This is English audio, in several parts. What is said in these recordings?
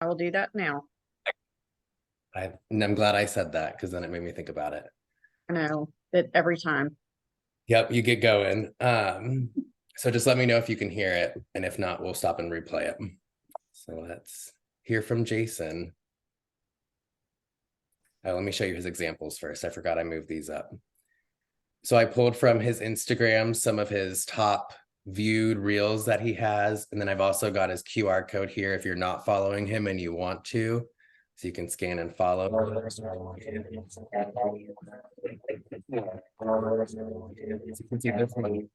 I will do that now. I'm glad I said that because then it made me think about it. I know that every time. Yep, you get going. So just let me know if you can hear it, and if not, we'll stop and replay it. So let's hear from Jason. Let me show you his examples first. I forgot I moved these up. So I pulled from his Instagram some of his top viewed reels that he has, and then I've also got his QR code here if you're not following him and you want to, so you can scan and follow. You can see this one.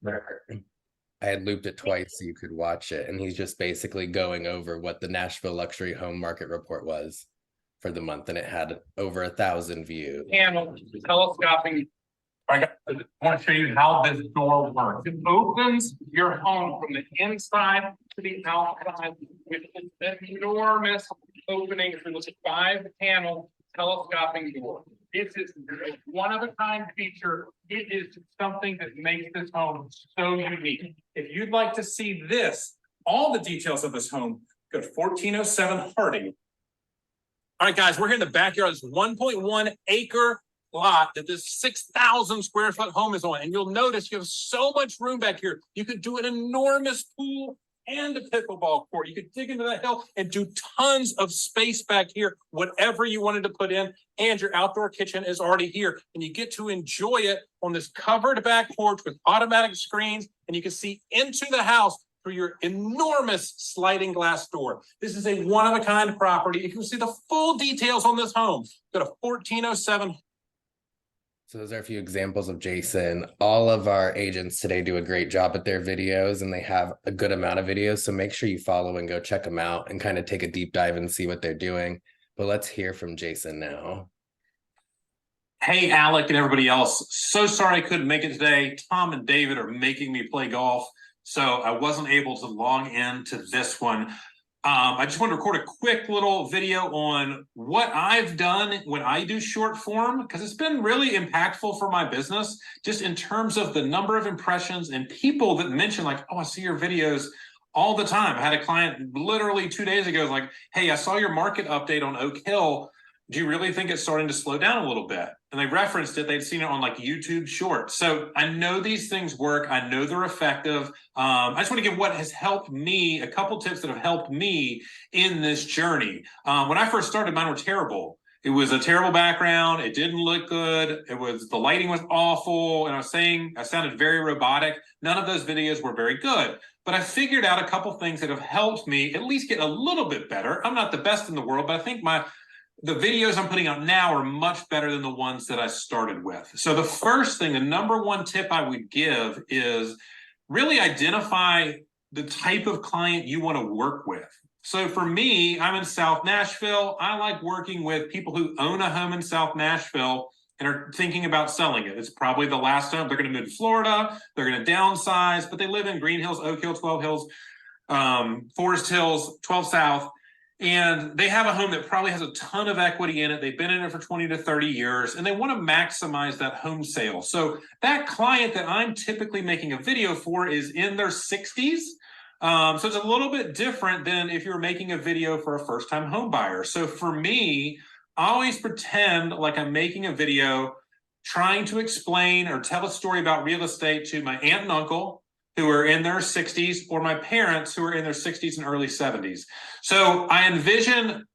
I had looped it twice so you could watch it, and he's just basically going over what the Nashville luxury home market report was for the month, and it had over 1,000 views. Panel telescoping. I want to show you how this door works. It opens your home from the inside to the outside with an enormous opening through this 5-panel telescoping door. This is a one-of-a-kind feature. It is something that makes this home so unique. If you'd like to see this, all the details of this home, go to 1407 Harding. All right, guys, we're here in the backyard of this 1.1 acre lot that this 6,000 square foot home is on. And you'll notice you have so much room back here. You could do an enormous pool and a pickleball court. You could dig into that hill and do tons of space back here, whatever you wanted to put in. And your outdoor kitchen is already here. And you get to enjoy it on this covered back porch with automatic screens. And you can see into the house through your enormous sliding glass door. This is a one-of-a-kind property. You can see the full details on this home. Go to 1407. So those are a few examples of Jason. All of our agents today do a great job at their videos, and they have a good amount of videos. So make sure you follow and go check them out and kind of take a deep dive and see what they're doing. But let's hear from Jason now. Hey, Alec and everybody else. So sorry I couldn't make it today. Tom and David are making me play golf, so I wasn't able to log into this one. I just want to record a quick little video on what I've done when I do short form, because it's been really impactful for my business, just in terms of the number of impressions and people that mention like, oh, I see your videos all the time. I had a client literally 2 days ago, like, hey, I saw your market update on Oak Hill. Do you really think it's starting to slow down a little bit? And they referenced it. They'd seen it on like YouTube Shorts. So I know these things work. I know they're effective. I just want to give what has helped me, a couple tips that have helped me in this journey. When I first started, mine were terrible. It was a terrible background. It didn't look good. The lighting was awful. And I sounded very robotic. None of those videos were very good. But I figured out a couple things that have helped me at least get a little bit better. I'm not the best in the world, but I think the videos I'm putting out now are much better than the ones that I started with. So the first thing, the number one tip I would give is really identify the type of client you want to work with. So for me, I'm in South Nashville. I like working with people who own a home in South Nashville and are thinking about selling it. It's probably the last home. They're going to move to Florida. They're going to downsize, but they live in Green Hills, Oak Hill, 12 Hills, Forest Hills, 12 South. And they have a home that probably has a ton of equity in it. They've been in it for 20 to 30 years, and they want to maximize that home sale. So that client that I'm typically making a video for is in their 60s. So it's a little bit different than if you're making a video for a first-time home buyer. So for me, I always pretend like I'm making a video trying to explain or tell a story about real estate to my aunt and uncle, who are in their 60s, or my parents who are in their 60s and early 70s. So I envision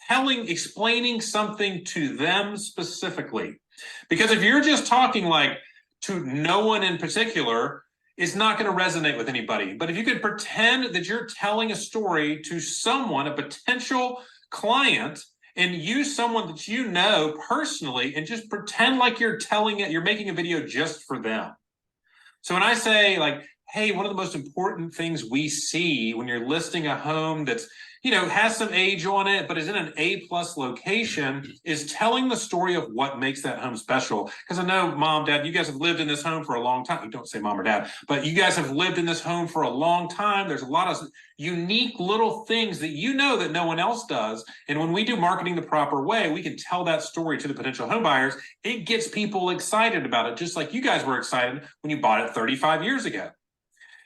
explaining something to them specifically. Because if you're just talking like to no one in particular, it's not going to resonate with anybody. But if you could pretend that you're telling a story to someone, a potential client, and use someone that you know personally, and just pretend like you're making a video just for them. So when I say like, hey, one of the most important things we see when you're listing a home that's, has some age on it, but is in an A+ location, is telling the story of what makes that home special. Because I know, Mom, Dad, you guys have lived in this home for a long time. Don't say Mom or Dad, but you guys have lived in this home for a long time. There's a lot of unique little things that you know that no one else does. And when we do marketing the proper way, we can tell that story to the potential home buyers. It gets people excited about it, just like you guys were excited when you bought it 35 years ago.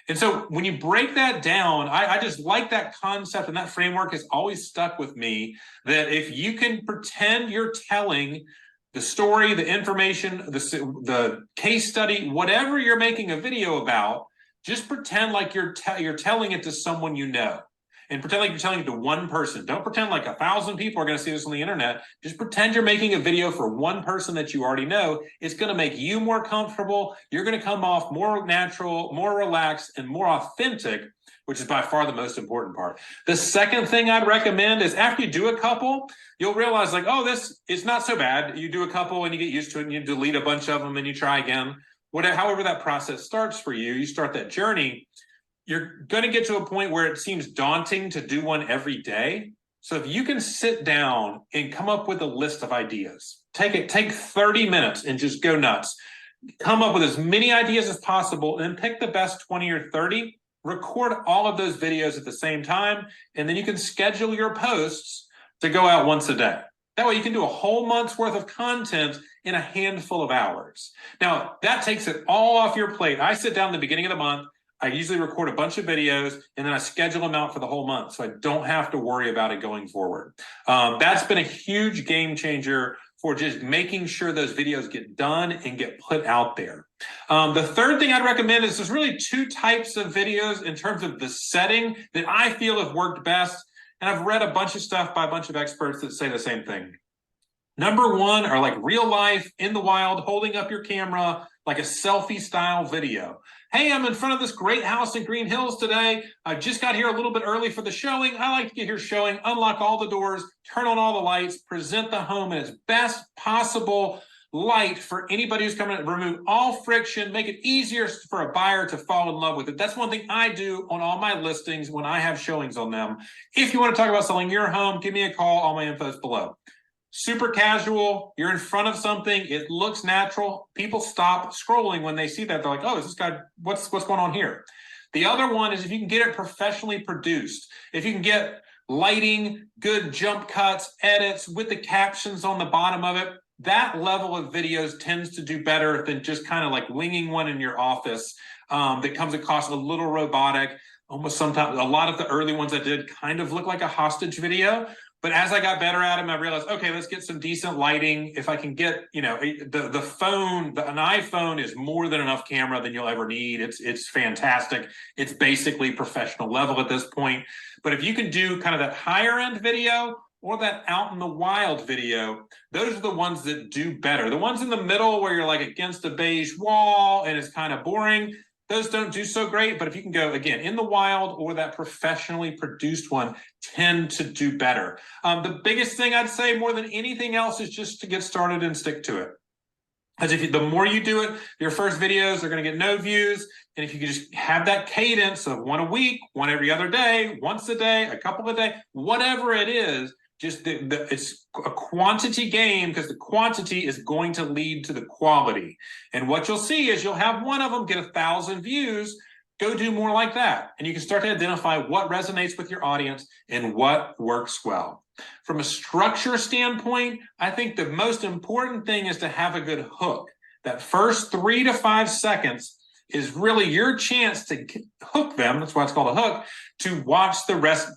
And so when you break that down, I just like that concept, and that framework has always stuck with me, that if you can pretend you're telling the story, the information, the case study, whatever you're making a video about, just pretend like you're telling it to someone you know. And pretend like you're telling it to one person. Don't pretend like 1,000 people are going to see this on the internet. Just pretend you're making a video for one person that you already know. It's going to make you more comfortable. You're going to come off more natural, more relaxed, and more authentic, which is by far the most important part. The second thing I'd recommend is after you do a couple, you'll realize like, oh, this is not so bad. You do a couple and you get used to it and you delete a bunch of them and you try again. However that process starts for you, you start that journey. You're going to get to a point where it seems daunting to do one every day. So if you can sit down and come up with a list of ideas, take 30 minutes and just go nuts. Come up with as many ideas as possible and pick the best 20 or 30. Record all of those videos at the same time, and then you can schedule your posts to go out once a day. That way you can do a whole month's worth of content in a handful of hours. Now, that takes it all off your plate. I sit down at the beginning of the month. I usually record a bunch of videos and then I schedule them out for the whole month so I don't have to worry about it going forward. That's been a huge game changer for just making sure those videos get done and get put out there. The third thing I'd recommend is there's really two types of videos in terms of the setting that I feel have worked best. And I've read a bunch of stuff by a bunch of experts that say the same thing. Number one are like real life in the wild, holding up your camera, like a selfie style video. Hey, I'm in front of this great house in Green Hills today. I just got here a little bit early for the showing. I like to get here showing, unlock all the doors, turn on all the lights, present the home in its best possible light for anybody who's coming in, remove all friction, make it easier for a buyer to fall in love with it. That's one thing I do on all my listings when I have showings on them. If you want to talk about selling your home, give me a call. All my info is below. Super casual, you're in front of something, it looks natural. People stop scrolling when they see that. They're like, oh, is this guy, what's going on here? The other one is if you can get it professionally produced, if you can get lighting, good jump cuts, edits with the captions on the bottom of it, that level of videos tends to do better than just kind of like winging one in your office that comes across a little robotic. Almost sometimes, a lot of the early ones I did kind of look like a hostage video. But as I got better at them, I realized, okay, let's get some decent lighting. If I can get, the phone, an iPhone is more than enough camera than you'll ever need. It's fantastic. It's basically professional level at this point. But if you can do kind of that higher end video or that out in the wild video, those are the ones that do better. The ones in the middle where you're like against a beige wall and it's kind of boring, those don't do so great. But if you can go, again, in the wild or that professionally produced one, tend to do better. The biggest thing I'd say more than anything else is just to get started and stick to it. As the more you do it, your first videos are going to get no views. And if you can just have that cadence of one a week, one every other day, once a day, a couple a day, whatever it is, just it's a quantity game because the quantity is going to lead to the quality. And what you'll see is you'll have one of them get 1,000 views, go do more like that. And you can start to identify what resonates with your audience and what works well. From a structure standpoint, I think the most important thing is to have a good hook. That first 3 to 5 seconds is really your chance to hook them, that's why it's called a hook, to watch the rest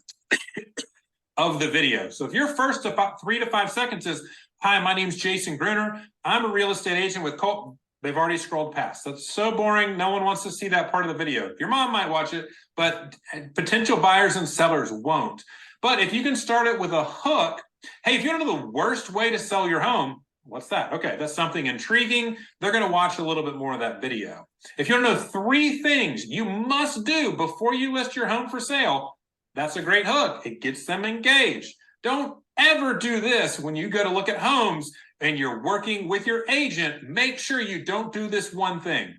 of the video. So if your first 3 to 5 seconds is, hi, my name's Jason Gruner. I'm a real estate agent with Colt. They've already scrolled past. That's so boring. No one wants to see that part of the video. Your mom might watch it, but potential buyers and sellers won't. But if you can start it with a hook, hey, if you don't know the worst way to sell your home, what's that? Okay, that's something intriguing. They're going to watch a little bit more of that video. If you don't know 3 things you must do before you list your home for sale, that's a great hook. It gets them engaged. Don't ever do this when you go to look at homes and you're working with your agent. Make sure you don't do this one thing.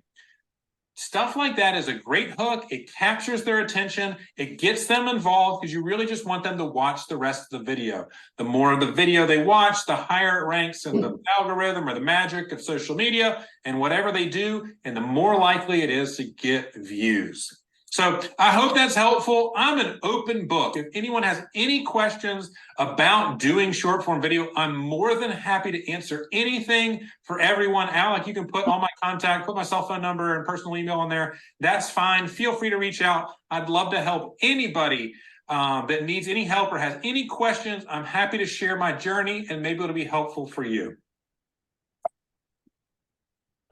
Stuff like that is a great hook. It captures their attention. It gets them involved because you really just want them to watch the rest of the video. The more of the video they watch, the higher it ranks in the algorithm or the magic of social media and whatever they do, and the more likely it is to get views. So I hope that's helpful. I'm an open book. If anyone has any questions about doing short form video, I'm more than happy to answer anything for everyone. Alec, you can put all my contact, put my cell phone number and personal email on there. That's fine. Feel free to reach out. I'd love to help anybody that needs any help or has any questions. I'm happy to share my journey and maybe it'll be helpful for you.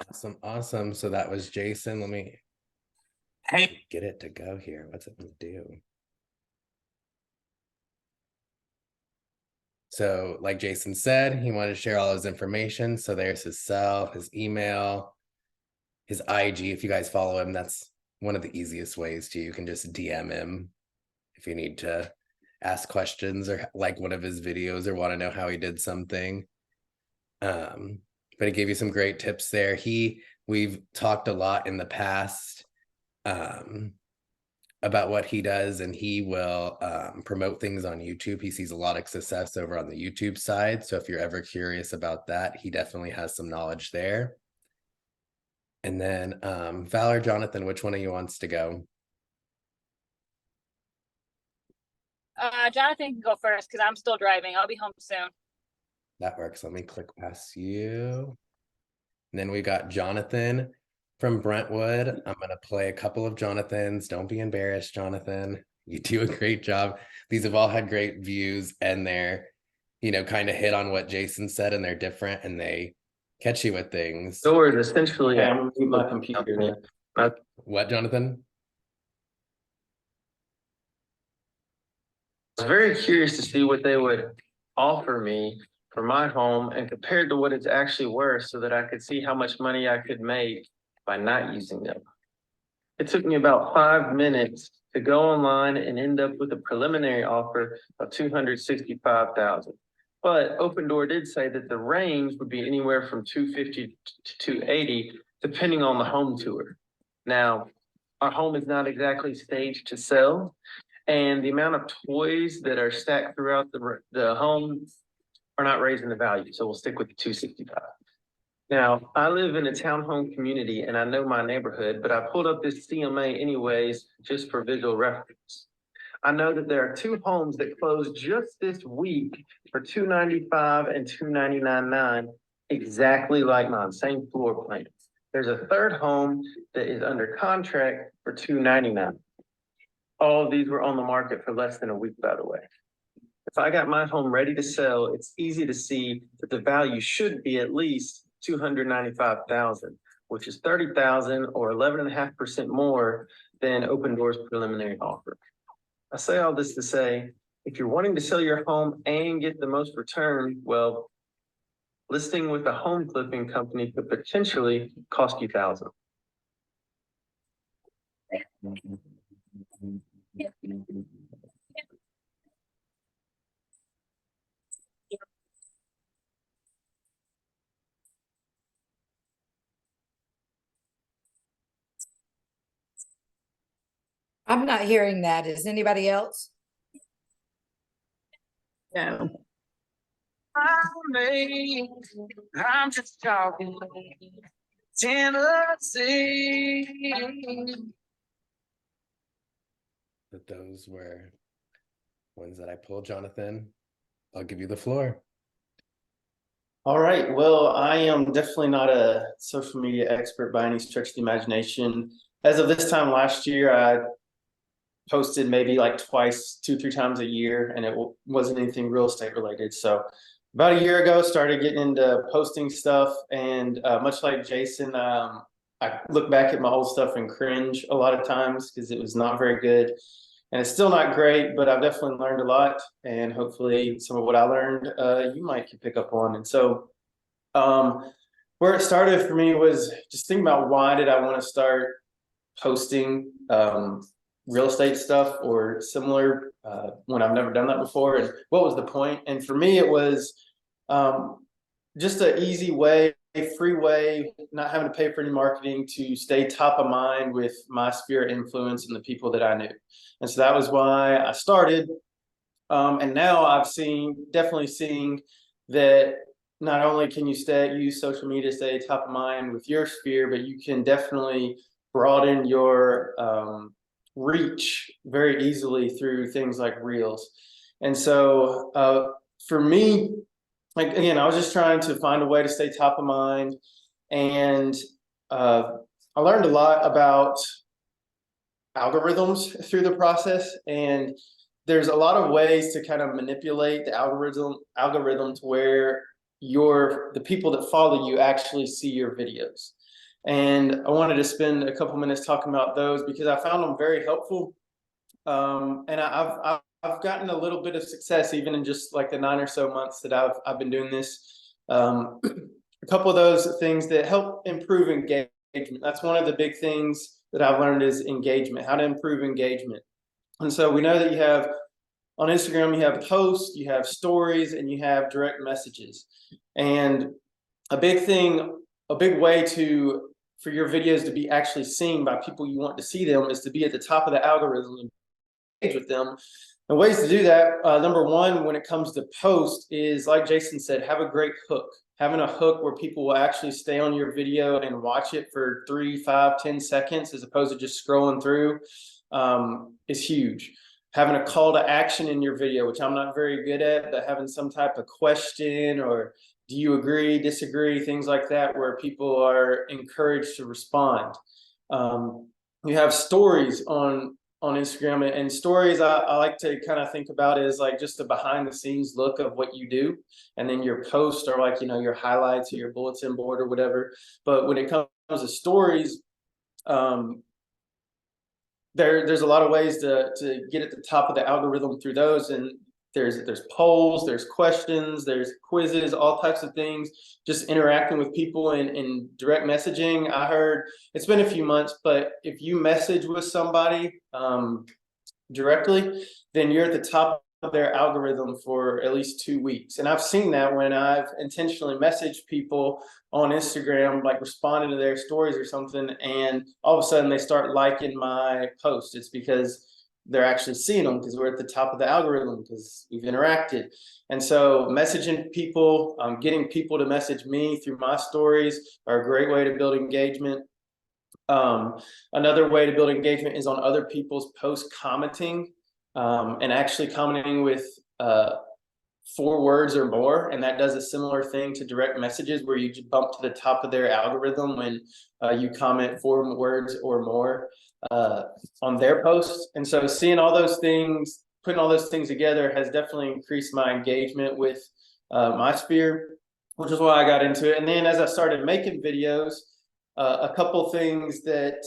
Awesome. Awesome. So that was Jason. Let me get it to go here. What's it gonna do? So like Jason said, he wanted to share all his information. So there's his cell, his email, his IG. If you guys follow him, that's one of the easiest ways to. You can just DM him if you need to ask questions or like one of his videos or want to know how he did something. But he gave you some great tips there. We've talked a lot in the past about what he does, and he will promote things on YouTube. He sees a lot of success over on the YouTube side. So if you're ever curious about that, he definitely has some knowledge there. And then Val or Jonathan, which one of you wants to go? Jonathan can go first because I'm still driving. I'll be home soon. That works. Let me click past you. And then we got Jonathan from Brentwood. I'm going to play a couple of Jonathans. Don't be embarrassed, Jonathan. You do a great job. These have all had great views, and they're, kind of hit on what Jason said, and they're different, and they catch you with things. So essentially, I'm gonna mute my computer. What, Jonathan? I was very curious to see what they would offer me for my home and compared to what it's actually worth so that I could see how much money I could make by not using them. It took me about 5 minutes to go online and end up with a preliminary offer of $265,000. But Open Door did say that the range would be anywhere from $250 to $280, depending on the home tour. Now, our home is not exactly staged to sell, and the amount of toys that are stacked throughout the home are not raising the value. So we'll stick with the 265. Now, I live in a townhome community and I know my neighborhood, but I pulled up this CMA anyways, just for visual reference. I know that there are 2 homes that closed just this week for $295,000 and $299,900, exactly like mine, same floor plan. There's a 3rd home that is under contract for $299,000. All of these were on the market for less than a week, by the way. If I got my home ready to sell, it's easy to see that the value should be at least $295,000, which is $30,000 or 11.5% more than Open Door's preliminary offer. I say all this to say, if you're wanting to sell your home and get the most return, well, listing with a home flipping company could potentially cost you thousands. I'm not hearing that. Is anybody else? No. I'm just talking Tennessee. But those were ones that I pulled, Jonathan. I'll give you the floor. All right. Well, I am definitely not a social media expert by any stretch of the imagination. As of this time last year, I posted maybe like twice, 2-3 times a year, and it wasn't anything real estate related. So about a year ago, started getting into posting stuff, and much like Jason, I look back at my old stuff and cringe a lot of times because it was not very good. And it's still not great, but I've definitely learned a lot. And hopefully some of what I learned, you might can pick up on. And so where it started for me was just thinking about why did I want to start posting real estate stuff or similar when I've never done that before, and what was the point? And for me, it was just an easy way, a free way, not having to pay for any marketing to stay top of mind with my sphere of influence and the people that I knew. And so that was why I started. And now I've definitely seeing that not only can you use social media to stay top of mind with your sphere, but you can definitely broaden your reach very easily through things like Reels. And so for me, like, again, I was just trying to find a way to stay top of mind. And I learned a lot about algorithms through the process. And there's a lot of ways to kind of manipulate the algorithm to where the people that follow you actually see your videos. And I wanted to spend a couple minutes talking about those because I found them very helpful. And I've gotten a little bit of success even in just like the 9 or so months that I've been doing this. A couple of those things that help improve engagement. That's one of the big things that I've learned is engagement, how to improve engagement. And so we know that you have on Instagram, you have posts, you have stories, and you have direct messages. And a big way for your videos to be actually seen by people you want to see them is to be at the top of the algorithm and engage with them. And ways to do that, number one, when it comes to post is, like Jason said, have a great hook. Having a hook where people will actually stay on your video and watch it for 3, 5, 10 seconds as opposed to just scrolling through is huge. Having a call to action in your video, which I'm not very good at, but having some type of question or do you agree, disagree, things like that, where people are encouraged to respond. You have stories on Instagram, and stories I like to kind of think about is like just a behind the scenes look of what you do. And then your posts are like, your highlights or your bulletin board or whatever. But when it comes to stories, there's a lot of ways to get at the top of the algorithm through those. And there's polls, there's questions, there's quizzes, all types of things, just interacting with people in direct messaging. I heard it's been a few months, but if you message with somebody directly, then you're at the top of their algorithm for at least 2 weeks. And I've seen that when I've intentionally messaged people on Instagram, like responding to their stories or something, and all of a sudden they start liking my post. It's because they're actually seeing them because we're at the top of the algorithm because we've interacted. And so messaging people, getting people to message me through my stories are a great way to build engagement. Another way to build engagement is on other people's posts, commenting and actually commenting with 4 words or more. And that does a similar thing to direct messages where you just bump to the top of their algorithm when you comment 4 words or more on their posts. And so seeing all those things, putting all those things together has definitely increased my engagement with my sphere, which is why I got into it. And then as I started making videos, a couple things that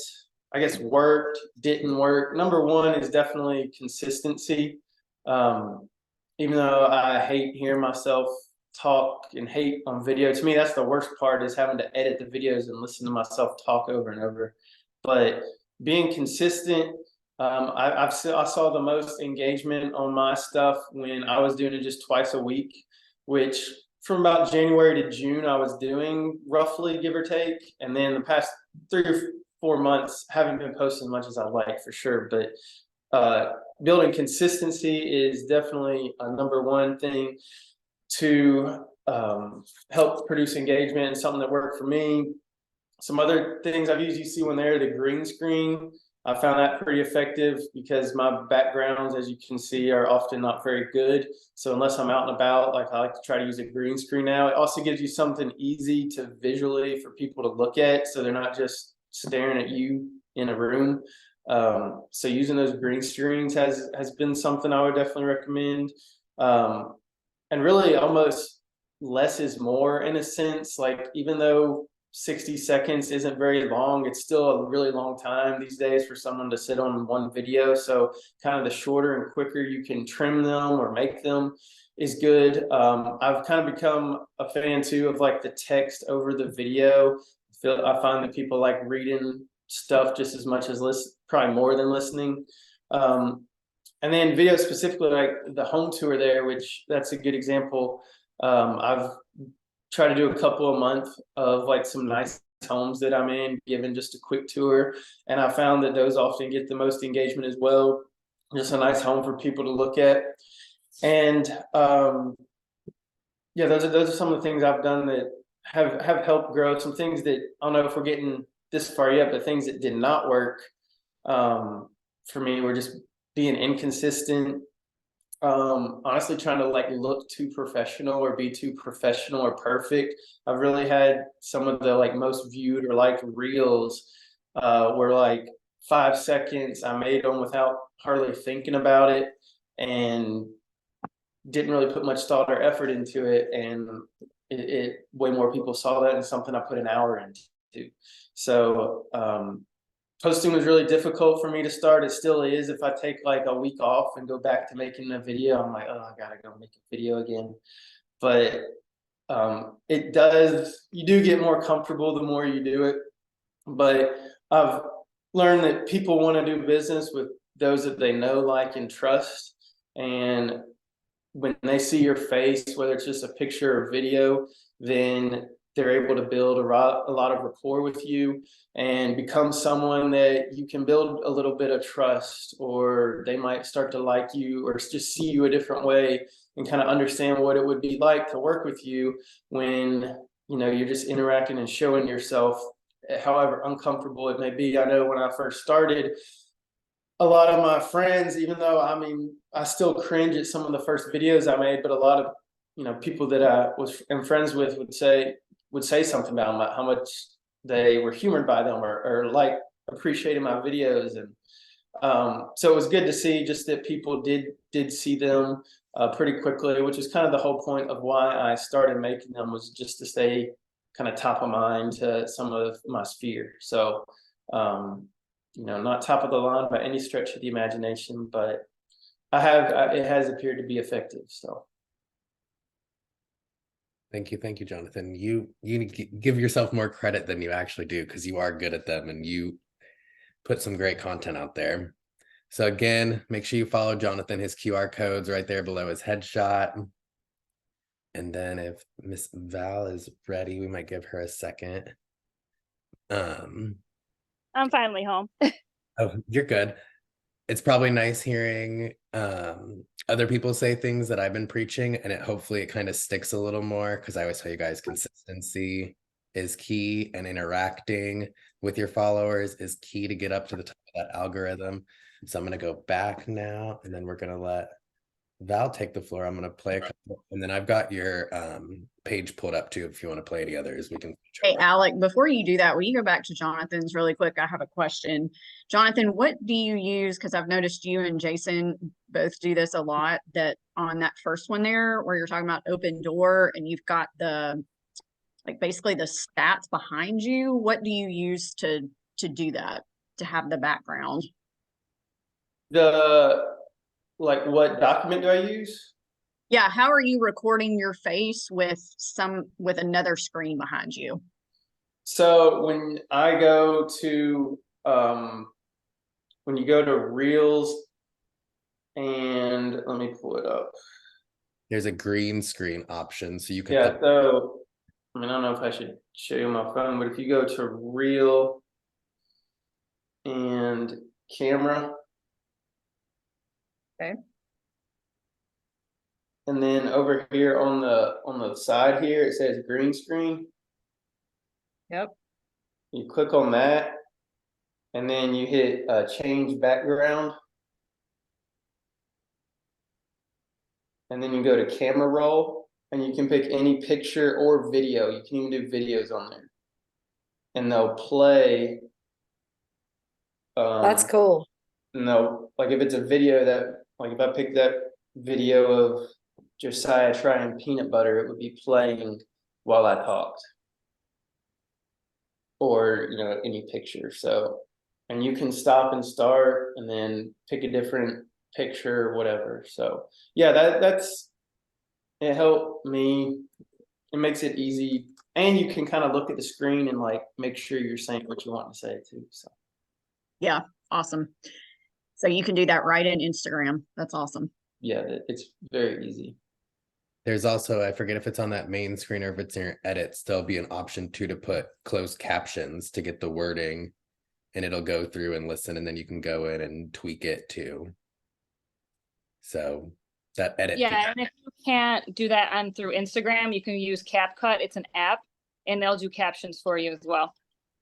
I guess worked, didn't work. Number one is definitely consistency. Even though I hate hearing myself talk and hate on video, to me, that's the worst part, is having to edit the videos and listen to myself talk over and over. But being consistent, I saw the most engagement on my stuff when I was doing it just twice a week, which from about January to June, I was doing roughly, give or take. And then the past 3 or 4 months, haven't been posting as much as I'd like, for sure. But building consistency is definitely a number one thing to help produce engagement, and something that worked for me. Some other things I've used, you see when they're the green screen. I found that pretty effective because my backgrounds, as you can see, are often not very good. So unless I'm out and about, like, I like to try to use a green screen now. It also gives you something easy to visually for people to look at, so they're not just staring at you in a room. So using those green screens has been something I would definitely recommend. And really almost less is more in a sense. Like, even though 60 seconds isn't very long, it's still a really long time these days for someone to sit on one video. So kind of the shorter and quicker you can trim them or make them is good. I've kind of become a fan too of like the text over the video. I find that people like reading stuff just as much as probably more than listening. And then video specifically, like the home tour there, which that's a good example. I've tried to do a couple a month of like some nice homes that I'm in, giving just a quick tour. And I found that those often get the most engagement as well. Just a nice home for people to look at. And yeah, those are some of the things I've done that have helped grow. Some things that, I don't know if we're getting this far yet, but things that did not work. for me were just being inconsistent. Honestly trying to like look too professional or be too professional or perfect. I've really had some of the like most viewed or liked reels were like 5 seconds. I made them without hardly thinking about it and didn't really put much thought or effort into it, and it way more people saw that than something I put an hour into. So posting was really difficult for me to start. It still is. If I take like a week off and go back to making a video, I'm like, oh, I gotta go make a video again. But it does, you do get more comfortable the more you do it. But I've learned that people want to do business with those that they know, like, and trust. And when they see your face, whether it's just a picture or video, then they're able to build a lot of rapport with you and become someone that you can build a little bit of trust, or they might start to like you or just see you a different way and kind of understand what it would be like to work with you when, you know, you're just interacting and showing yourself, however uncomfortable it may be. I know when I first started, a lot of my friends, even though, I mean, I still cringe at some of the first videos I made, but a lot of, you know, people that I was friends with would say something about them, about how much they were humored by them or like appreciated my videos. And so it was good to see just that people did see them pretty quickly, which is kind of the whole point of why I started making them, was just to stay kind of top of mind to some of my sphere. So you know, not top of the line by any stretch of the imagination, but it has appeared to be effective. So Thank you, Jonathan. You give yourself more credit than you actually do, because you are good at them and you put some great content out there. So again, make sure you follow Jonathan. His QR code's right there below his headshot. And then if Miss Val is ready, we might give her a second. I'm finally home. Oh, you're good. It's probably nice hearing other people say things that I've been preaching, and hopefully it kind of sticks a little more, because I always tell you guys consistency is key, and interacting with your followers is key to get up to the top of that algorithm. So I'm going to go back now, and then we're going to let Val take the floor. I'm going to play a couple, and then I've got your page pulled up too. If you want to play any others, we can. Hey, Alec, before you do that, will you go back to Jonathan's really quick? I have a question. Jonathan, what do you use? Because I've noticed you and Jason both do this a lot, that on that first one there, where you're talking about open door and you've got the, like, basically the stats behind you. What do you use to do that, to have the background? Like, what document do I use? Yeah, how are you recording your face with another screen behind you? So when I go to when you go to Reels, and let me pull it up. There's a green screen option, so you can. Yeah, so I mean, I don't know if I should show you my phone, but if you go to Reel and Camera. Okay. And then over here on the side here, it says green screen. Yep. You click on that, and then you hit change background. And then you go to camera roll, and you can pick any picture or video. You can even do videos on there. And they'll play. That's cool. No, like if it's a video that, like if I pick that video of Josiah trying peanut butter, it would be playing while I talked. Or, you know, any picture. So, and you can stop and start and then pick a different picture or whatever. So yeah, that's, it helped me. It makes it easy. And you can kind of look at the screen and like make sure you're saying what you want to say too. So Yeah, awesome. So you can do that right in Instagram. That's awesome. yeah, it's very easy. There's also, I forget if it's on that main screen or if it's in your edits, there'll be an option too to put closed captions to get the wording, and it'll go through and listen, and then you can go in and tweak it too. So that edit. Yeah, and if you can't do that on through Instagram, you can use CapCut. It's an app, and they'll do captions for you as well.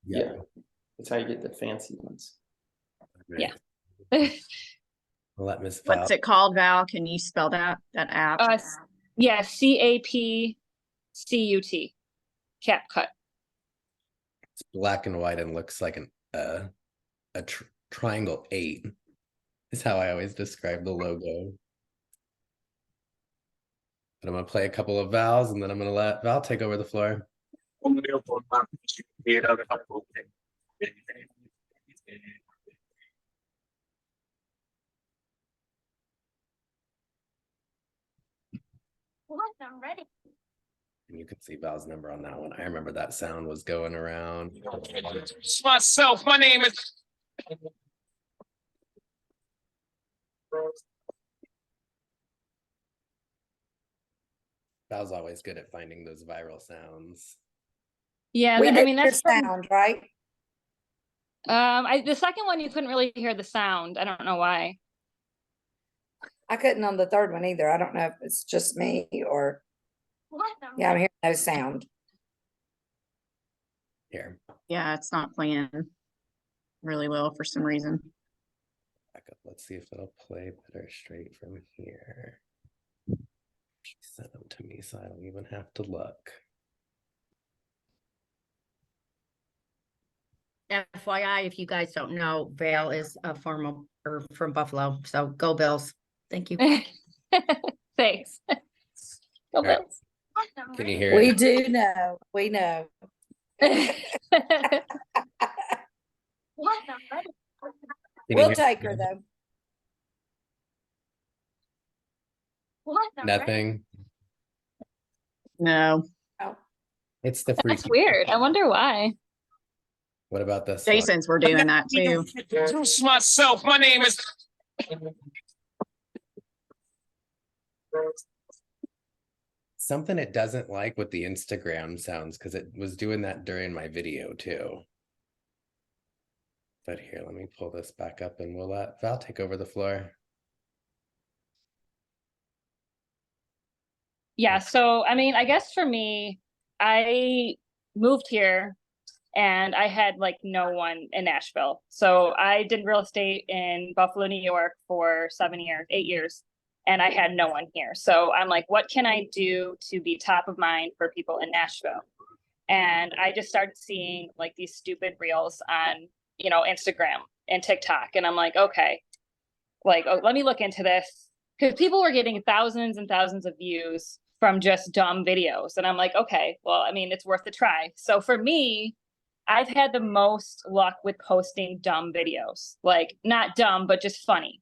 Yeah, that's how you get the fancy ones. Right. Yeah. I'll let Miss Val. What's it called, Val? Can you spell that app? Yeah, CAPCUT, CapCut. It's black and white and looks like a triangle 8 is how I always describe the logo. But I'm gonna play a couple of Vals and then I'm gonna let Val take over the floor. I'm ready. And you can see Val's number on that one. I remember that sound was going around. It's myself. My name is. Val's always good at finding those viral sounds. Yeah, We I did mean, hear that's from, sound, right? the second one you couldn't really hear the sound. I don't know why. I couldn't on the third one either. I don't know if it's just me or, yeah, I'm hearing no sound. Here, Yeah, it's not playing really well for some reason. back up. Let's see if it'll play better straight from here. She sent them to me, so I don't even have to look. FYI, if you guys don't know, Val is from Buffalo, so go Bills. Thank you. Thanks. Go All right. Bills. Can you hear We it? do know, we know. Can you We'll hear take it? her though. Nothing. No. It's the That's freaky. weird. I wonder why. What about this one? Jason's were doing that too. Introduce myself. My name is. Something it doesn't like with the Instagram sounds because it was doing that during my video too. But here, let me pull this back up and we'll let Val take over the floor. Yeah, so I mean, I guess for me, I moved here and I had like no one in Nashville. So I did real estate in Buffalo, New York for 8 years, and I had no one here. So I'm like, what can I do to be top of mind for people in Nashville? And I just started seeing like these stupid reels on, Instagram and TikTok. And I'm like, okay, like, oh, let me look into this. Because people were getting thousands and thousands of views from just dumb videos. And I'm like, okay, well, I mean, it's worth a try. So for me, I've had the most luck with posting dumb videos, like not dumb, but just funny.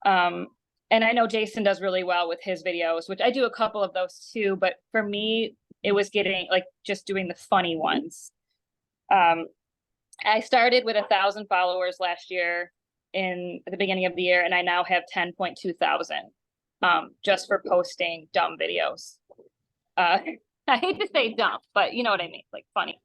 And I know Jason does really well with his videos, which I do a couple of those too. But for me, it was getting like just doing the funny ones. I started with 1,000 followers last year at the beginning of the year, and I now have 10.2 thousand just for posting dumb videos. I hate to say dumb, but you know what I mean, like funny.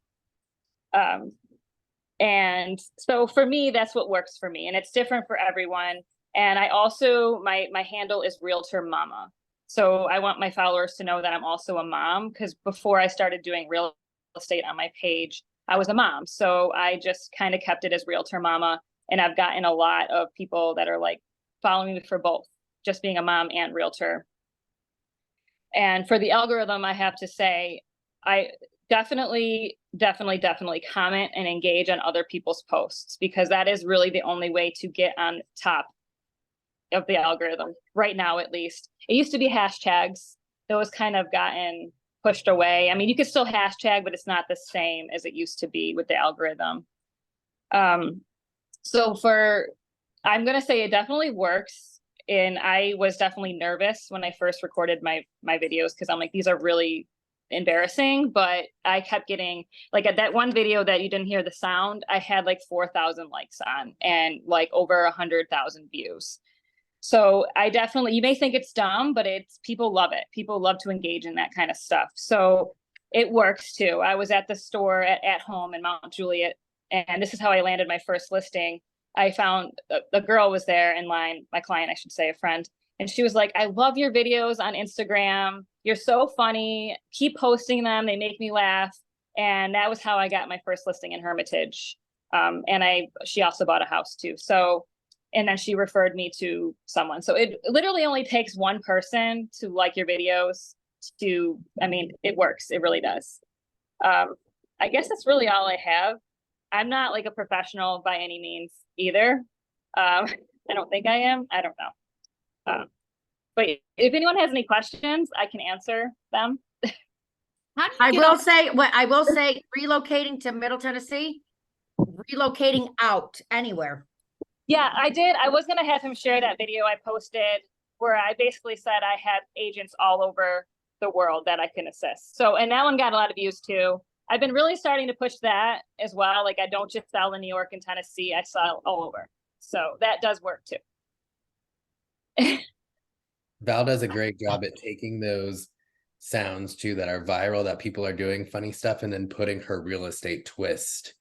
And so for me, that's what works for me, and it's different for everyone. And I also, my handle is Realtor Mama. So I want my followers to know that I'm also a mom, because before I started doing real estate on my page, I was a mom. So I just kind of kept it as Realtor Mama. And I've gotten a lot of people that are like following me for both, just being a mom and realtor. And for the algorithm, I have to say, I definitely comment and engage on other people's posts, because that is really the only way to get on top of the algorithm right now, at least. It used to be hashtags. Those kind of gotten pushed away. I mean, you could still hashtag, but it's not the same as it used to be with the algorithm. So I'm going to say it definitely works. And I was definitely nervous when I first recorded my videos, because I'm like, these are really embarrassing. But I kept getting, like, at that one video that you didn't hear the sound, I had like 4,000 likes on and like over 100,000 views. So you may think it's dumb, but people love it. People love to engage in that kind of stuff. So it works too. I was at the store at home in Mount Juliet, and this is how I landed my first listing. I found a girl was there in line, my client, I should say, a friend. And she was like, I love your videos on Instagram. You're so funny. Keep posting them. They make me laugh. And that was how I got my first listing in Hermitage. And she also bought a house too. So and then she referred me to someone. So it literally only takes one person to like your videos to, I mean, it works. It really does. I guess that's really all I have. I'm not like a professional by any means either. I don't think I am. I don't know. But if anyone has any questions, I can answer them. How do you I will say relocating to Middle Tennessee, relocating out anywhere. Yeah, I did. I was going to have him share that video I posted where I basically said I have agents all over the world that I can assist. So, and that one got a lot of views too. I've been really starting to push that as well. Like I don't just sell in New York and Tennessee, I sell all over. So that does work too. Val does a great job at taking those sounds too that are viral, that people are doing funny stuff, and then putting her real estate twist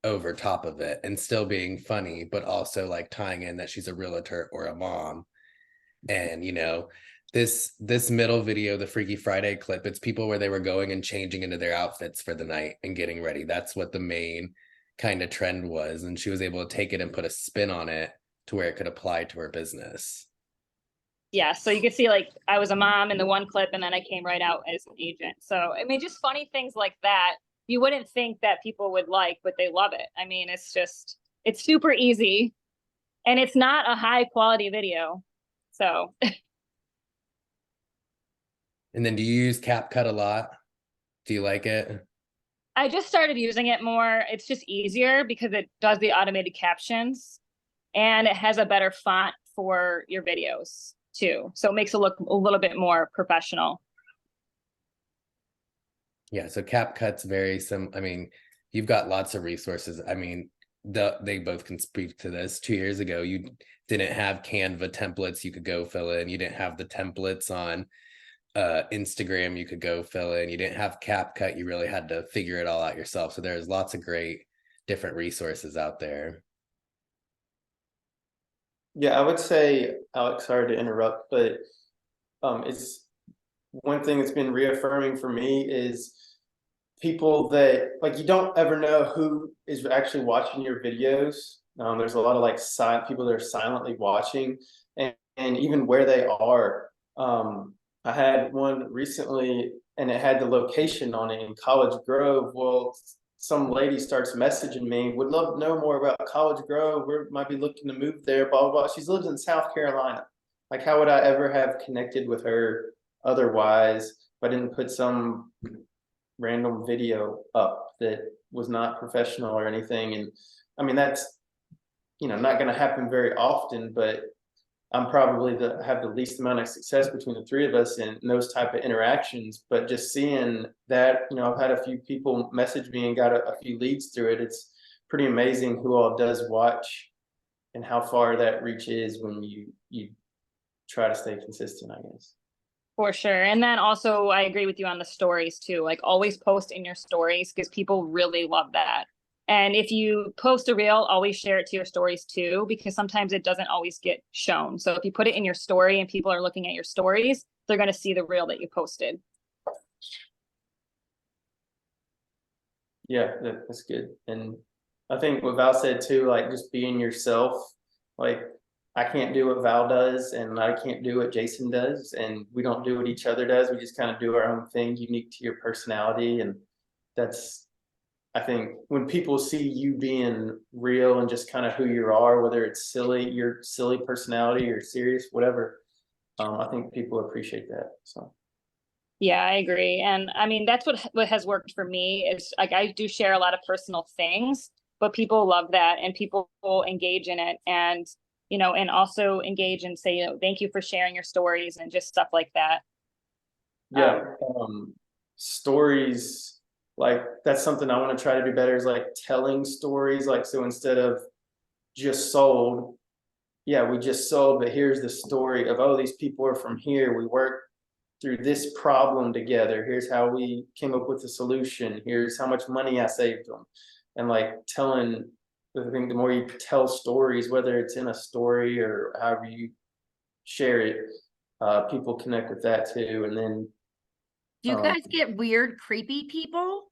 over top of it and still being funny, but also like tying in that she's a realtor or a mom. And you know, this middle video, the Freaky Friday clip, it's people where they were going and changing into their outfits for the night and getting ready. That's what the main kind of trend was, and she was able to take it and put a spin on it to where it could apply to her business. Yeah, so you could see like I was a mom in the one clip and then I came right out as an agent. So I mean, just funny things like that you wouldn't think that people would like, but they love it. I mean, it's super easy and it's not a high quality video. So. And then do you use CapCut a lot? Do you like it? I just started using it more. It's just easier because it does the automated captions and it has a better font for your videos too. So it makes it look a little bit more professional. Yeah, so CapCut's very I mean, you've got lots of resources. I mean, they both can speak to this. 2 years ago, you didn't have Canva templates you could go fill in. You didn't have the templates on Instagram you could go fill in. You didn't have CapCut. You really had to figure it all out yourself. So there's lots of great different resources out there. Yeah, I would say, Alex, sorry to interrupt, but it's one thing that's been reaffirming for me is people that like you don't ever know who is actually watching your videos. There's a lot of like people that are silently watching, and even where they are. I had one recently, and it had the location on it in College Grove. Well, some lady starts messaging me, would love to know more about College Grove. We might be looking to move there, blah, blah, blah. She's lived in South Carolina. Like, how would I ever have connected with her otherwise if I didn't put some random video up that was not professional or anything? And I mean, that's, not going to happen very often, but I'm probably have the least amount of success between the three of us in those type of interactions. But just seeing that, I've had a few people message me and got a few leads through it. It's pretty amazing who all does watch and how far that reach is when you try to stay consistent, I guess. For sure. And then also I agree with you on the stories too. Like always post in your stories because people really love that. And if you post a reel, always share it to your stories too, because sometimes it doesn't always get shown. So if you put it in your story and people are looking at your stories, they're going to see the reel that you posted. Yeah, that's good. And I think what Val said too, like just being yourself, like I can't do what Val does and I can't do what Jason does, and we don't do what each other does. We just kind of do our own thing unique to your personality. And that's, I think when people see you being real and just kind of who you are, whether it's your silly personality or serious, whatever, I think people appreciate that. So. Yeah, I agree. And I mean, that's what has worked for me is like, I do share a lot of personal things, but people love that and people engage in it and, and also engage and say, thank you for sharing your stories and just stuff like that. Yeah. Stories, like that's something I want to try to do better is like telling stories. Like, so instead of just sold, yeah, we just sold, but here's the story of, oh, these people are from here. We worked through this problem together. Here's how we came up with the solution. Here's how much money I saved them. And like telling, I think the more you tell stories, whether it's in a story or however you share it, people connect with that too. And then do you guys get weird, creepy people?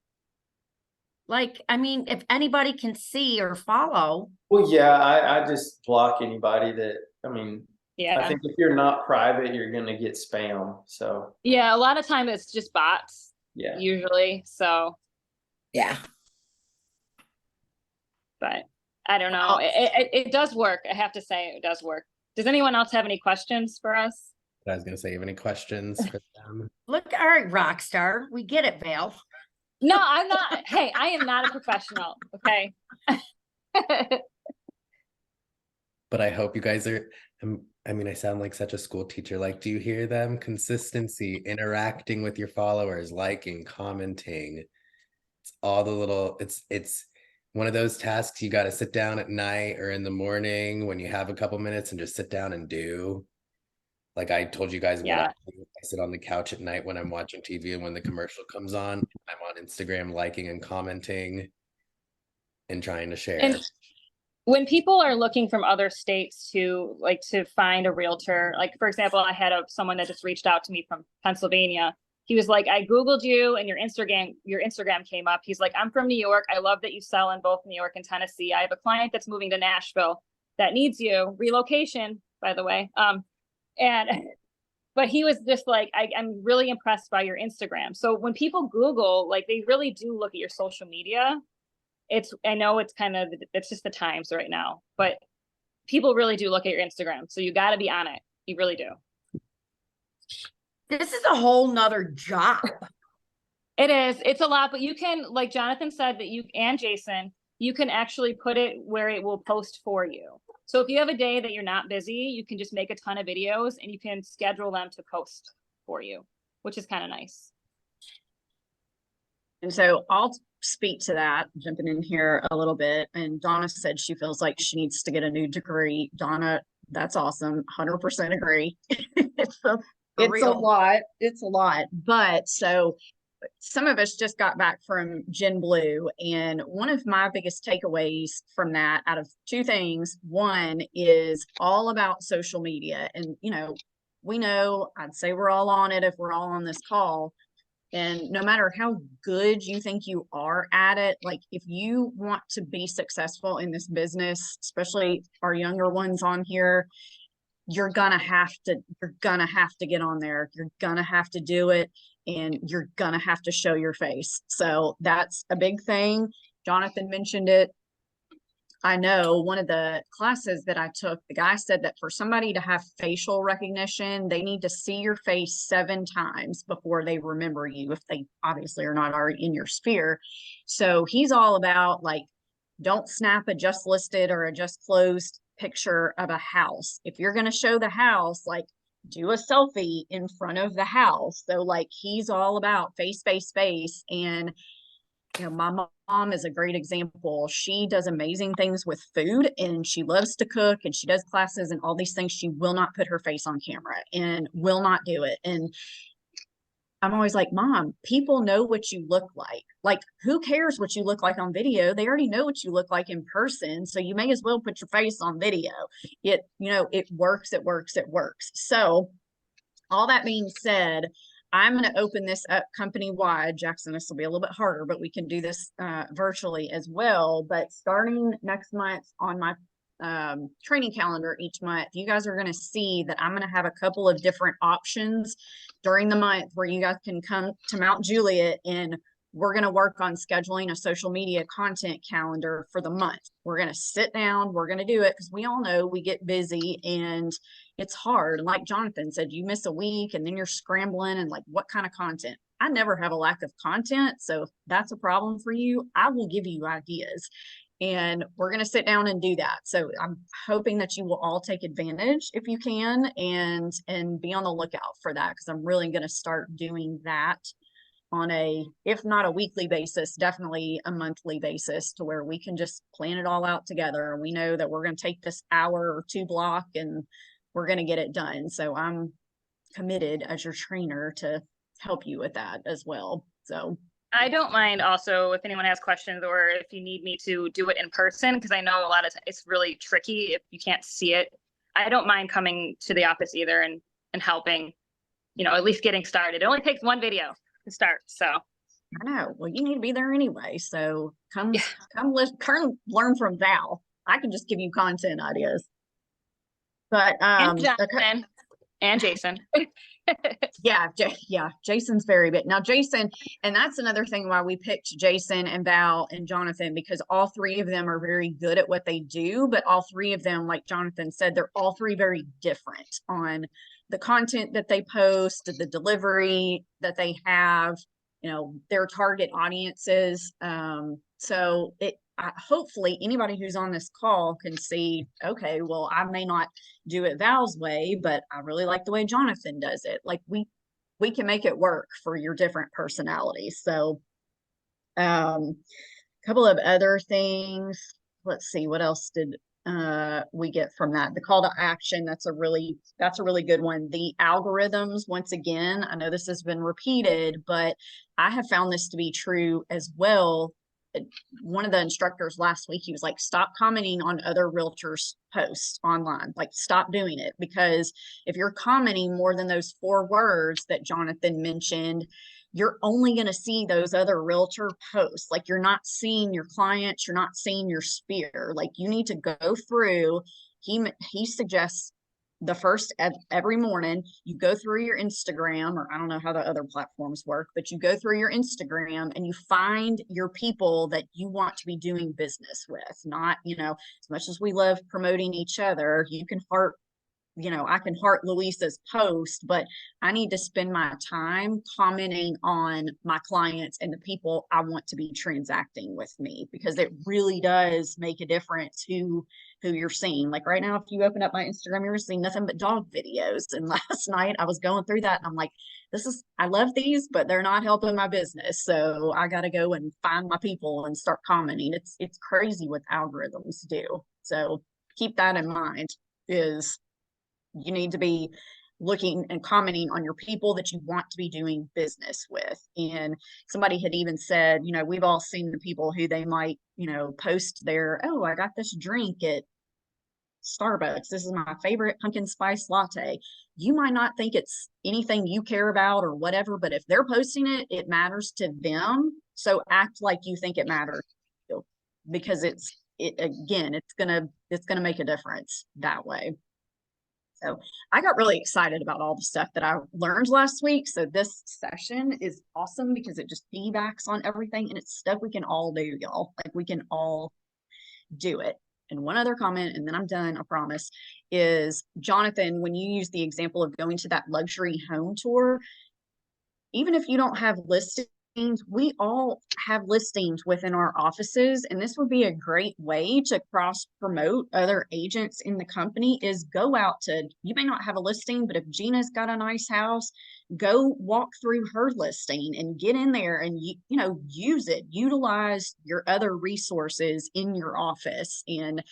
Like, I mean, if anybody can see or follow, Well, yeah, I just block anybody that, I mean, I Yeah. think if you're not private, you're gonna get spam, so, Yeah, a lot of time it's just bots yeah. usually. So, Yeah. but I don't know. It does work. I have to say it does work. Does anyone else have any questions for us? I was gonna say, you have any questions for them? look, all right, rock star, we get it, Val. No, I'm not. Hey, I am not a professional. Okay. But I hope you guys are, I mean, I sound like such a school teacher. Like, do you hear them? Consistency, interacting with your followers, liking, commenting. It's all the little, it's one of those tasks you got to sit down at night or in the morning when you have a couple minutes and just sit down and do. Like I told you guys what Yeah. I do. I sit on the couch at night when I'm watching TV, and when the commercial comes on, I'm on Instagram liking and commenting and trying to share. And when people are looking from other states to like to find a realtor, like for example, I had someone that just reached out to me from Pennsylvania. He was like, I Googled you and your Instagram came up. He's like, I'm from New York. I love that you sell in both New York and Tennessee. I have a client that's moving to Nashville that needs you. Relocation, by the way. And but he was just like, I'm really impressed by your Instagram. So when people Google, like they really do look at your social media. I know it's just the times right now, but people really do look at your Instagram. So you got to be on it. You really do. This is a whole nother job. It is. It's a lot, but you can, like Jonathan said, that you and Jason, you can actually put it where it will post for you. So if you have a day that you're not busy, you can just make a ton of videos and you can schedule them to post for you, which is kind of nice. And so I'll speak to that, jumping in here a little bit. And Donna said she feels like she needs to get a new degree. Donna, that's awesome. 100% agree. It's a lot. It's a lot. But so some of us just got back from Gen Blue, and one of my biggest takeaways from that, out of two things, one is all about social media. And, we know, I'd say we're all on it if we're all on this call. And no matter how good you think you are at it, like if you want to be successful in this business, especially our younger ones on here, you're gonna have to get on there. You're gonna have to do it, and you're gonna have to show your face. So that's a big thing. Jonathan mentioned it. I know one of the classes that I took, the guy said that for somebody to have facial recognition, they need to see your face 7 times before they remember you, if they obviously are not already in your sphere. So he's all about like, don't snap a just listed or a just closed picture of a house. If you're going to show the house, like do a selfie in front of the house. So like he's all about face, face, face. And my mom is a great example. She does amazing things with food and she loves to cook and she does classes and all these things. She will not put her face on camera and will not do it. And I'm always like, Mom, people know what you look like. Like, who cares what you look like on video? They already know what you look like in person. So you may as well put your face on video. It works, it works, it works. So all that being said, I'm going to open this up company-wide. Jackson, this will be a little bit harder, but we can do this virtually as well. But starting next month on my training calendar each month, you guys are going to see that I'm going to have a couple of different options during the month where you guys can come to Mount Juliet, and we're going to work on scheduling a social media content calendar for the month. We're going to sit down, we're going to do it because we all know we get busy and it's hard. And like Jonathan said, you miss a week and then you're scrambling and like, what kind of content? I never have a lack of content. So if that's a problem for you, I will give you ideas. And we're going to sit down and do that. So I'm hoping that you will all take advantage if you can and be on the lookout for that, because I'm really going to start doing that on if not a weekly basis, definitely a monthly basis, to where we can just plan it all out together. We know that we're going to take this hour or 2 block and we're going to get it done. So I'm committed as your trainer to help you with that as well. So I don't mind also if anyone has questions or if you need me to do it in person, because I know a lot of it's really tricky if you can't see it. I don't mind coming to the office either and helping, at least getting started. It only takes one video to start. So I know. Well, you need to be there anyway. So come learn from Val. I can just give you content ideas. But And Jonathan and Jason. yeah, Jason's very big. Now Jason, and that's another thing why we picked Jason and Val and Jonathan, because all three of them are very good at what they do, but all three of them, like Jonathan said, they're all three very different on the content that they post, the delivery that they have, you know, their target audiences. So hopefully anybody who's on this call can see, okay, well, I may not do it Val's way, but I really like the way Jonathan does it. Like we can make it work for your different personalities. So a couple of other things. Let's see, what else did we get from that? The call to action, that's a really good one. The algorithms, once again, I know this has been repeated, but I have found this to be true as well. One of the instructors last week, he was like, stop commenting on other realtors' posts online. Like, stop doing it, because if you're commenting more than those 4 words that Jonathan mentioned, you're only going to see those other realtor posts. Like, you're not seeing your clients, you're not seeing your sphere. Like, you need to go through. He suggests the first every morning you go through your Instagram, or I don't know how the other platforms work, but you go through your Instagram and you find your people that you want to be doing business with. Not, you know, as much as we love promoting each other, you can heart, you know, I can heart Luisa's post, but I need to spend my time commenting on my clients and the people I want to be transacting with me, because it really does make a difference who you're seeing. Like right now, if you open up my Instagram, you're seeing nothing but dog videos. And last night I was going through that and I'm like, I love these, but they're not helping my business. So I got to go and find my people and start commenting. It's crazy what algorithms do. So keep that in mind, is you need to be looking and commenting on your people that you want to be doing business with. And somebody had even said, you know, we've all seen the people who they might, you know, post their, oh, I got this drink at Starbucks. This is my favorite pumpkin spice latte. You might not think it's anything you care about or whatever, but if they're posting it, it matters to them. So act like you think it matters, because it's gonna make a difference that way. So I got really excited about all the stuff that I learned last week. So this session is awesome because it just piggybacks on everything, and it's stuff we can all do, y'all. Like, we can all do it. And one other comment, and then I'm done, I promise, is Jonathan, when you use the example of going to that luxury home tour, even if you don't have listings, we all have listings within our offices, and this would be a great way to cross promote other agents in the company. Is go out to, you may not have a listing, but if Gina's got a nice house, go walk through her listing and get in there and you know, utilize your other resources in your office. And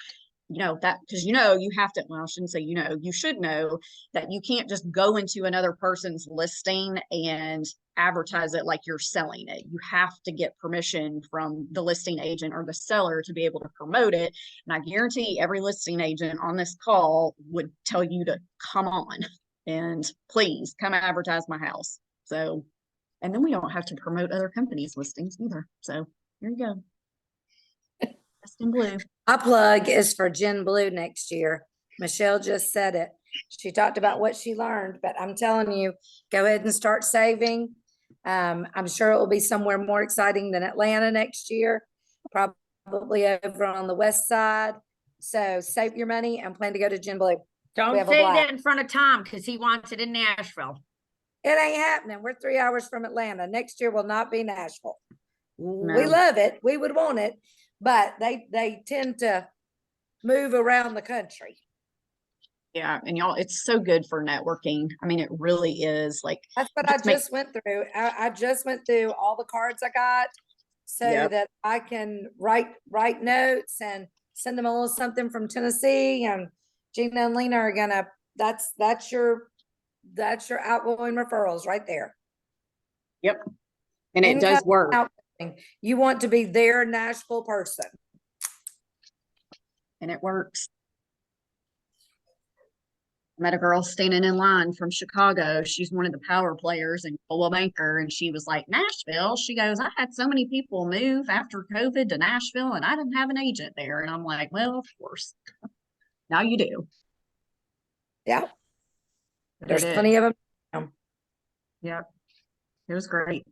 you know that, because you know, you have to, well, I shouldn't say, you know, you should know that you can't just go into another person's listing and advertise it like you're selling it. You have to get permission from the listing agent or the seller to be able to promote it. And I guarantee every listing agent on this call would tell you to come on and please come advertise my house. So, and then we don't have to promote other companies' listings either. So here you go. Just in blue. My plug is for Gen Blue next year. Michelle just said it. She talked about what she learned, but I'm telling you, go ahead and start saving. I'm sure it will be somewhere more exciting than Atlanta next year, probably over on the west side. So save your money and plan to go to Gen Blue. Don't say that in front of Tom, because he wants it in Nashville. It ain't happening. We're 3 hours from Atlanta. Next year will not be Nashville. No. We love it. We would want it, but they tend to move around the country. Yeah, and y'all, it's so good for networking. I mean, it really is. Like, that's what I just went through. I just went through all the cards I got so that I can write notes and send them a little something from Tennessee. And Gina and Lena are gonna, that's your outgoing referrals right there. Yep. And it does work. You want to be their Nashville person. And it works. met a girl standing in line from Chicago. She's one of the power players in Coldwell Banker. And she was like, Nashville. She goes, I had so many people move after COVID to Nashville and I didn't have an agent there. And I'm like, well, of course. Now you do. Yeah. There's It plenty is. of them. Yep. It was great.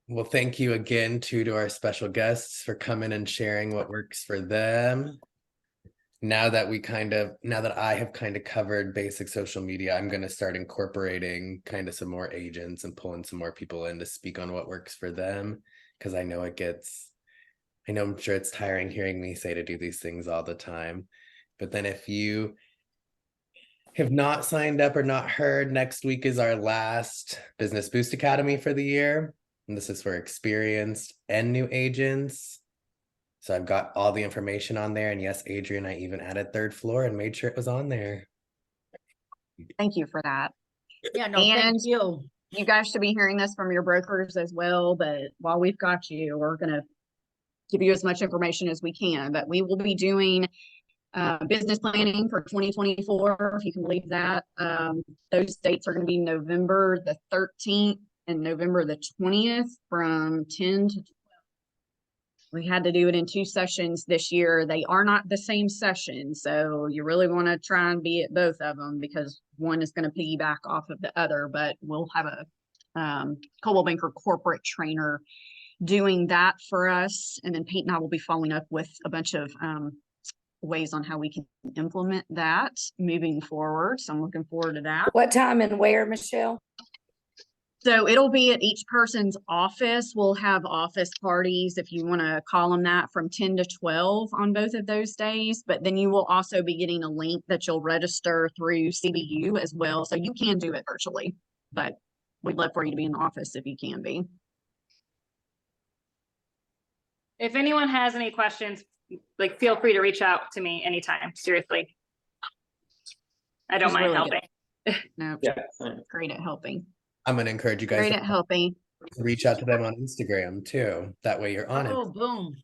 Well, thank you again to our special guests for coming and sharing what works for them. Now that I have kind of covered basic social media, I'm going to start incorporating kind of some more agents and pulling some more people in to speak on what works for them. Because I know I'm sure it's tiring hearing me say to do these things all the time. But then if you have not signed up or not heard, next week is our last Business Boost Academy for the year. And this is for experienced and new agents. So I've got all the information on there. And yes, Adrian, I even added third floor and made sure it was on there. Thank you for that. Yeah, no, And thank you. you guys should be hearing this from your brokers as well. But while we've got you, we're going to give you as much information as we can. But we will be doing business planning for 2024, if you can believe that. Those dates are going to be November the 13th and November the 20th from 10 to 12. We had to do it in 2 sessions this year. They are not the same session. So you really want to try and be at both of them because one is going to piggyback off of the other, but we'll have a Coldwell Banker corporate trainer doing that for us. And then Pete and I will be following up with a bunch of ways on how we can implement that moving forward. So I'm looking forward to that. What time and where, Michelle? So it'll be at each person's office. We'll have office parties, if you want to call them that, from 10 to 12 on both of those days. But then you will also be getting a link that you'll register through CBU as well. So you can do it virtually, but we'd love for you to be in the office if you can be. If anyone has any questions, like feel free to reach out to me anytime. Seriously. I don't She's mind really helping. No, Yeah. great at helping. I'm going to encourage you guys Great to at helping. reach out to them on Instagram too. That way you're on it. Oh, boom.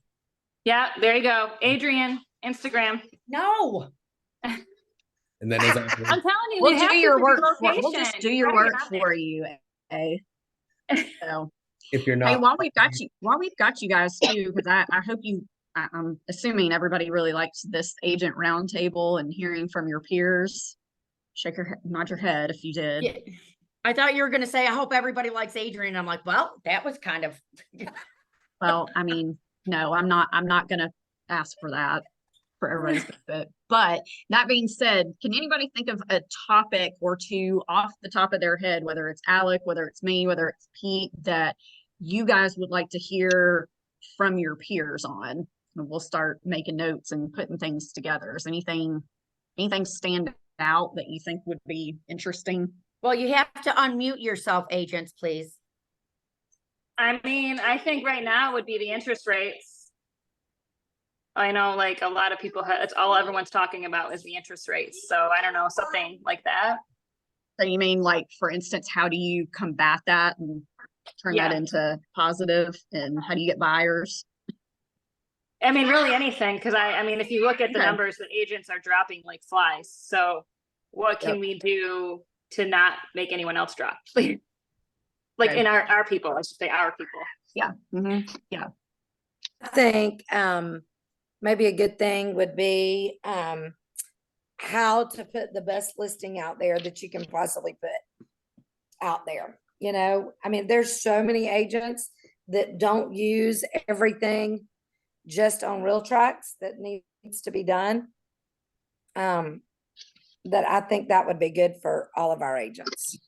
Yeah, there you go. Adrian, Instagram. No. And then as I'm telling you, We'll you have do to your for work. relocation. We'll just do You your gotta work get out for you. Eh? So, if you're hey, not, while we've got you guys too, because I hope I'm assuming everybody really likes this agent roundtable and hearing from your peers. Nod your head if you did. Yeah. I thought you were going to say, I hope everybody likes Adrian. I'm like, well, that was kind of. Well, I mean, no, I'm not going to ask for that for everybody's benefit. But that being said, can anybody think of a topic or two off the top of their head, whether it's Alec, whether it's me, whether it's Pete, that you guys would like to hear from your peers on? And we'll start making notes and putting things together. Is anything stand out that you think would be interesting? Well, you have to unmute yourself, agents, please. I mean, I think right now would be the interest rates. I know like a lot of people it's all everyone's talking about is the interest rates. So I don't know, something like that. So you mean like, for instance, how do you combat that and turn Yeah. that into positive, and how do you get buyers? I mean, really anything, because I mean, if you look at the Okay. numbers, the agents are dropping like flies. So what can we do to not make anyone else drop? Like Okay. in our people, I should say our people. Yeah. Mm-hmm. Yeah. I think maybe a good thing would be how to put the best listing out there that you can possibly put out there. You know, I mean, there's so many agents that don't use everything just on real tracks that needs to be done. That I think that would be good for all of our agents.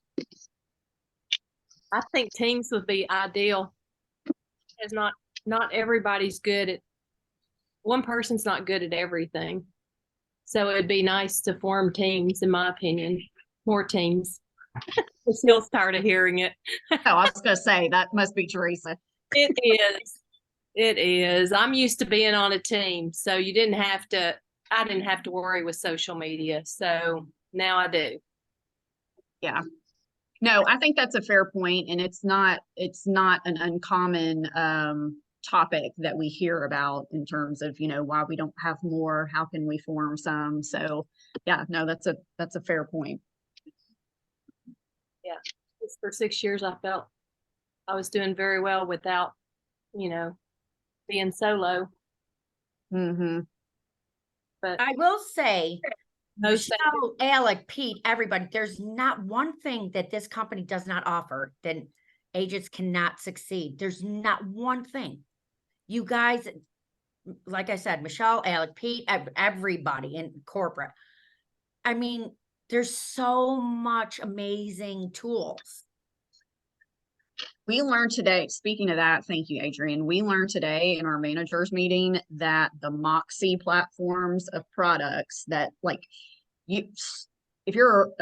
I think teams would be ideal. As not everybody's good at, one person's not good at everything. So it'd be nice to form teams, in my opinion, more teams. Still tired of hearing it. Oh, I was going to say, that must be Teresa. It is. It is. I'm used to being on a team. So I didn't have to worry with social media. So now I do. Yeah. No, I think that's a fair point, and it's not an uncommon topic that we hear about in terms of, why we don't have more, how can we form some? So yeah, no, that's a fair point. Yeah. For 6 years, I felt I was doing very well without, being solo. Mm-hmm. But I will say, most Michelle, Alec, Pete, everybody, there's not one thing that this company does not offer that agents cannot succeed. There's not one thing. You guys, like I said, Michelle, Alec, Pete, everybody in corporate. I mean, there's so much amazing tools. We learned today, speaking of that, thank you, Adrian. We learned today in our managers meeting that the Moxie platforms of products that if you're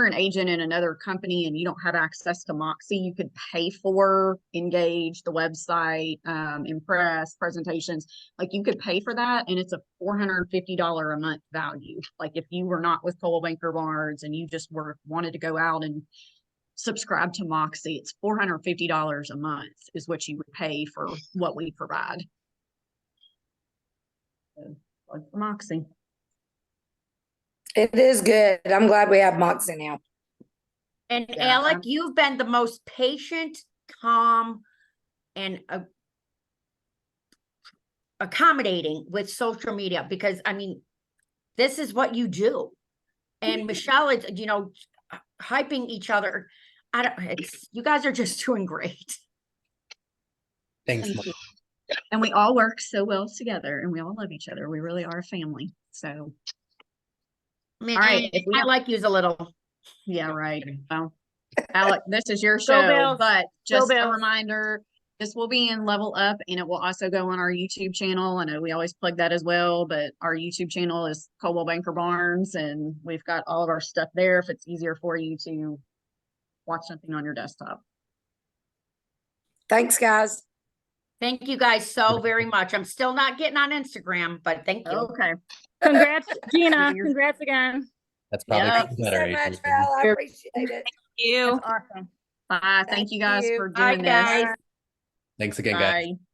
an agent in another company and you don't have access to Moxie, you could pay for Engage, the website, Impress, presentations. Like you could pay for that, and it's a $450 a month value. Like if you were not with Coldwell Banker Barnes and you just wanted to go out and subscribe to Moxie, it's $450 a month is what you would pay for what we provide. So, like Moxie. It is good. I'm glad we have Moxie now. And Yeah, Alec, you've been the most patient, calm, and accommodating with social media because, I mean, this is what you do. And Michelle is, hyping each other. You guys are just doing great. Thanks. Thank you. And we all work so well together and we all love each other. We really are a family. So, I mean, all right. If we I like you a little. yeah, right. Well, Alec, this is your Go show, Bills. but just a Bills. reminder, this will be in Level Up and it will also go on our YouTube channel. I know we always plug that as well, but our YouTube channel is Coldwell Banker Barnes and we've got all of our stuff there if it's easier for you to watch something on your desktop. Thanks, guys. Thank you guys so very much. I'm still not getting on Instagram, but thank you. Okay. Congrats, Gina. You're- Congrats again. That's probably Yeah. Thank you better. so much, Adrian. Val. I appreciate it. you. That's awesome. Bye. Thank you guys you. for Bye, doing guys. this. Thanks again, guys. Bye.